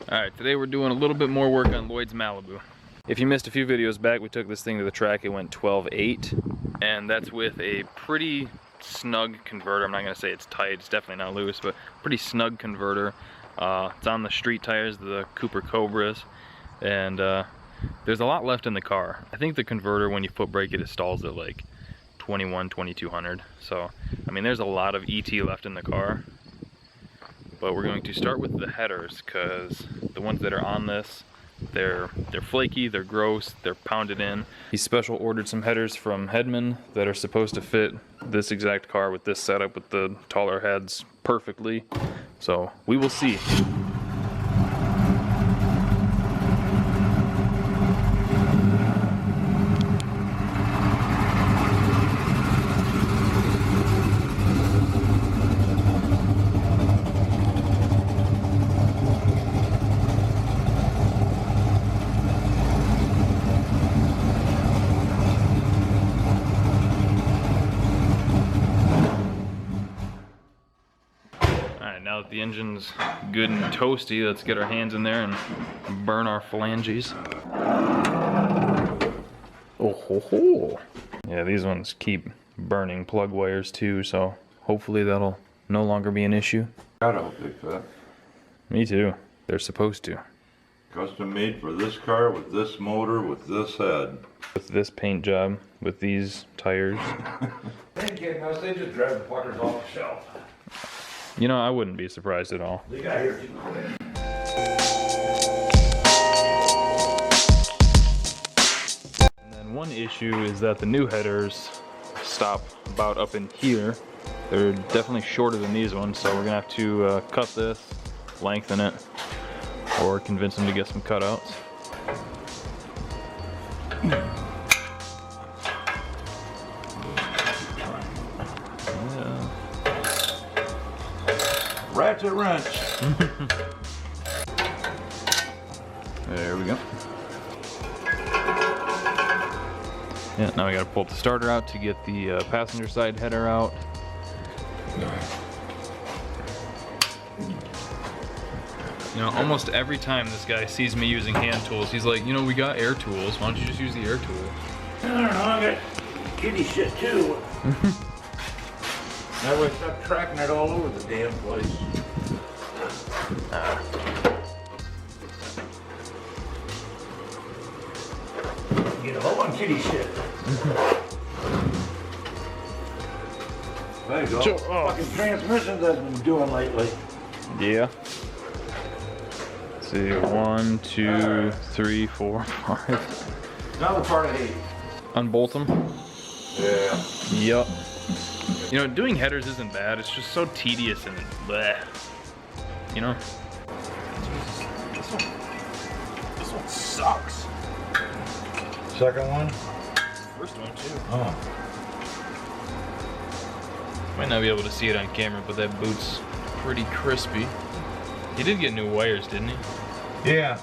Alright, today we're doing a little bit more work on Lloyd's Malibu. If you missed a few videos back, we took this thing to the track. It went 12.8, and that's with a pretty snug converter. I'm not going to say it's tight, it's definitely not loose, but pretty snug converter. It's on the street tires, the Cooper Cobras, and there's a lot left in the car. I think the converter, when you foot brake it, stalls at like 2200. So, I mean, there's a lot of ET left in the car. But we're going to start with the headers, because the ones that are on this, they're flaky, they're gross, they're pounded in. He special ordered some headers from Hedman that are supposed to fit this exact car with this setup with the taller heads perfectly. So we will see. Now that the engine's good and toasty, let's get our hands in there and burn our phalanges. Oh ho ho! Yeah, these ones keep burning plug wires too, so hopefully that'll no longer be an issue. I hope they fit. Me too. They're supposed to. Custom made for this car with this motor with this head. With this paint job, with these tires. They ain't kidding us, they just drive the fuckers off the shelf. You know, I wouldn't be surprised at all. They got here too quick. And then one issue is that the new headers stop about up in here. They're definitely shorter than these ones, so we're gonna have to cut this, lengthen it, or convince them to get some cutouts. Ratchet wrench. There we go. Yeah, now we gotta pull the starter out to get the passenger side header out. You know, almost every time this guy sees me using hand tools, he's like, you know, we got air tools. Why don't you just use the air tool? I don't know, I got kitty shit too. That way I stop tracking it all over the damn place. Get a whole bunch of kitty shit. There you go. Fucking transmissions I've been doing lately. Yeah. Let's see, 1, 2, 3, 4, 5. Another part I hate. Unbolt them. Yeah. Yup. You know, doing headers isn't bad, it's just so tedious and bleh. You know? This one sucks. Second one? First one too. Oh. Might not be able to see it on camera, but that boot's pretty crispy. He did get new wires, didn't he? Yeah.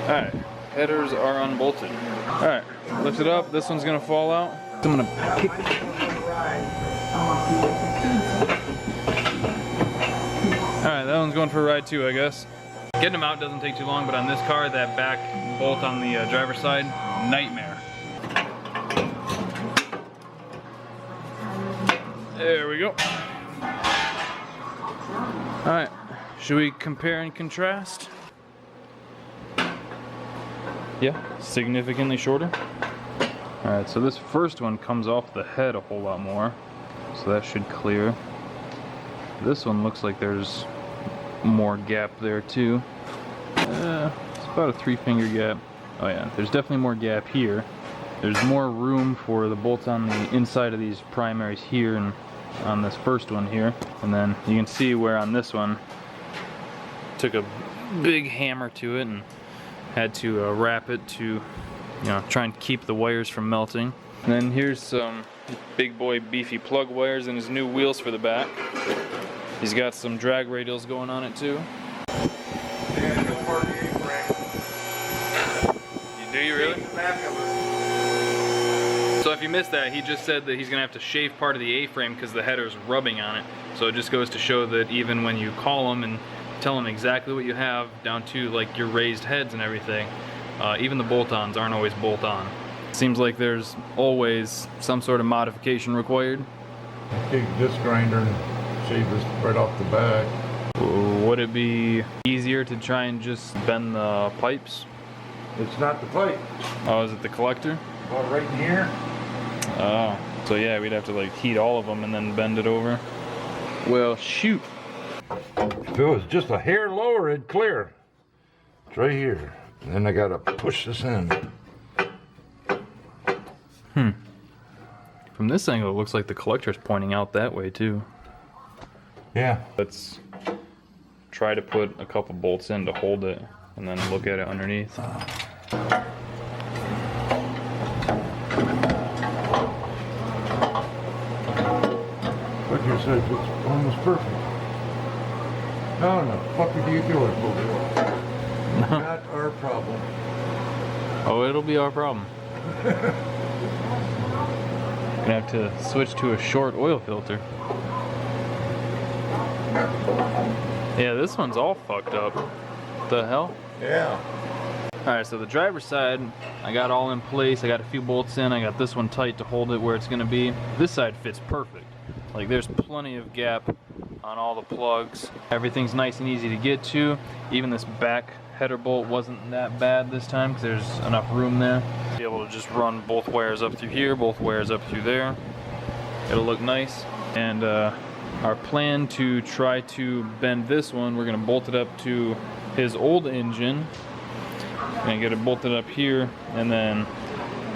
Alright, headers are unbolted. Alright, lift it up. This one's gonna fall out. I'm gonna kick. Alright, that one's going for a ride too, I guess. Getting them out doesn't take too long, but on this car, that back bolt on the driver's side, nightmare. There we go. Alright, should we compare and contrast? Yeah, significantly shorter. Alright, so this first one comes off the head a whole lot more, so that should clear. This one looks like there's more gap there too. It's about a 3-finger gap. Oh yeah, there's definitely more gap here. There's more room for the bolts on the inside of these primaries here and on this first one here. And then you can see where on this one, took a big hammer to it and had to wrap it to, you know, try and keep the wires from melting. And then here's some big boy beefy plug wires and his new wheels for the back. He's got some drag radials going on it too. Do you really? So if you missed that, he just said that he's gonna have to shave part of the A-frame because the header's rubbing on it. So it just goes to show that even when you call him and tell him exactly what you have, down to like your raised heads and everything, even the bolt-ons aren't always bolt-on. Seems like there's always some sort of modification required. Take this grinder and shave this right off the back. Would it be easier to try and just bend the pipes? It's not the pipe. Oh, is it the collector? Well, right in here. Oh, so yeah, we'd have to like heat all of them and then bend it over. Well, shoot. If it was just a hair lower, it'd clear. It's right here. And then I gotta push this in. From this angle, it looks like the collector's pointing out that way too. Yeah. Let's try to put a couple bolts in to hold it and then look at it underneath. Like you said, it's almost perfect. How in the fuck do you do it, Boogie? Not our problem. Oh, it'll be our problem. Gonna have to switch to a short oil filter. Yeah, this one's all fucked up. What the hell? Yeah. Alright, so the driver's side, I got all in place. I got a few bolts in. I got this one tight to hold it where it's gonna be. This side fits perfect. Like, there's plenty of gap on all the plugs. Everything's nice and easy to get to. Even this back header bolt wasn't that bad this time because there's enough room there. Be able to just run both wires up through here, both wires up through there. It'll look nice. And our plan to try to bend this one, we're gonna bolt it up to his old engine and get it bolted up here, and then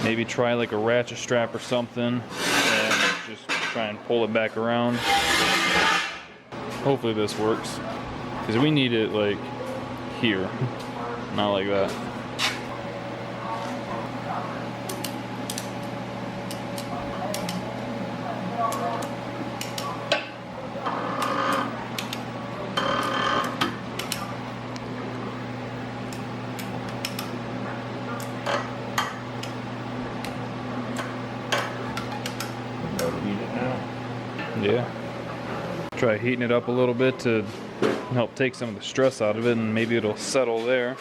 maybe try like a ratchet strap or something and just try and pull it back around. Hopefully this works, because we need it like here, not like that. Yeah. Try heating it up a little bit to help take some of the stress out of it, and maybe it'll settle there.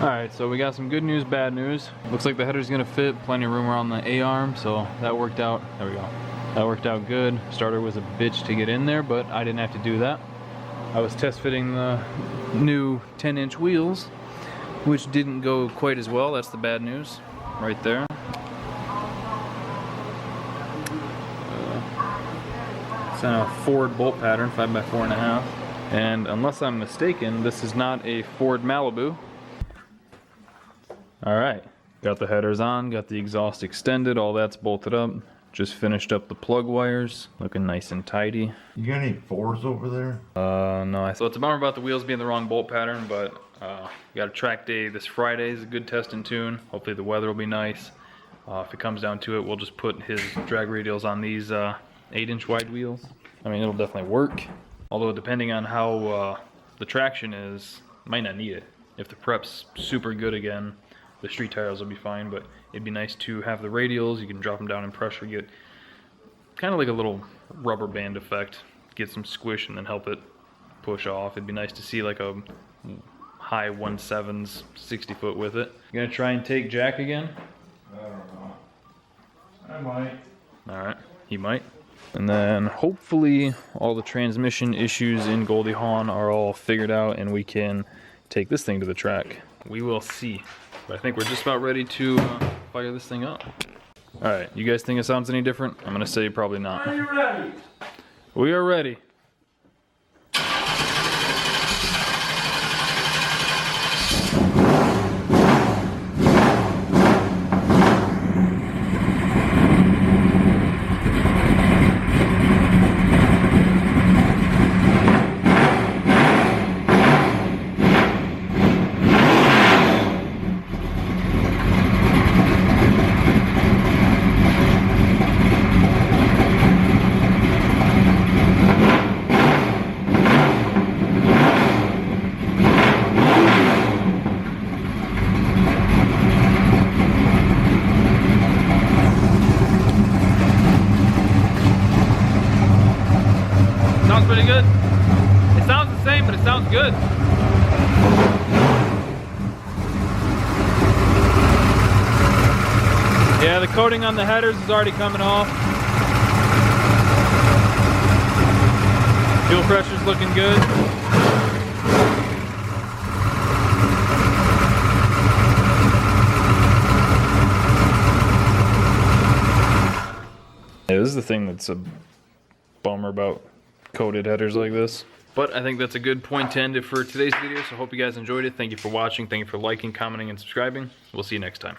Alright, so we got some good news, bad news. Looks like the header's gonna fit, plenty of room around the A-arm, so that worked out. There we go. That worked out good. Starter was a bitch to get in there, but I didn't have to do that. I was test fitting the new 10-inch wheels, which didn't go quite as well. That's the bad news right there. It's on a Ford bolt pattern, 5x4.5. And unless I'm mistaken, this is not a Ford Malibu. Alright, got the headers on, got the exhaust extended, all that's bolted up. Just finished up the plug wires, looking nice and tidy. You got any 4s over there? No. So it's a bummer about the wheels being the wrong bolt pattern, but got a track day this Friday. Is a good test and tune. Hopefully the weather will be nice. If it comes down to it, we'll just put his drag radials on these 8-inch wide wheels. I mean, it'll definitely work. Although depending on how the traction is, might not need it. If the prep's super good again, the street tires will be fine, but it'd be nice to have the radials. You can drop them down in pressure, get kind of like a little rubber band effect, get some squish and then help it push off. It'd be nice to see like a high 1.7s 60 foot with it. You gonna try and take Jack again? I don't know. I might. Alright, he might. And then hopefully all the transmission issues in Goldie Hawn are all figured out and we can take this thing to the track. we will see. But I think we're just about ready to fire this thing up. All right, you guys think it sounds any different? I'm gonna say probably not. Are you ready? We are ready. Sounds pretty good. It sounds the same, but it sounds good. Yeah, the coating on the headers is already coming off. Fuel pressure's looking good. Yeah, this is the thing that's a bummer about coated headers like this. But I think that's a good point to end it for today's video. So I hope you guys enjoyed it. Thank you for watching. Thank you for liking, commenting, and subscribing. We'll see you next time.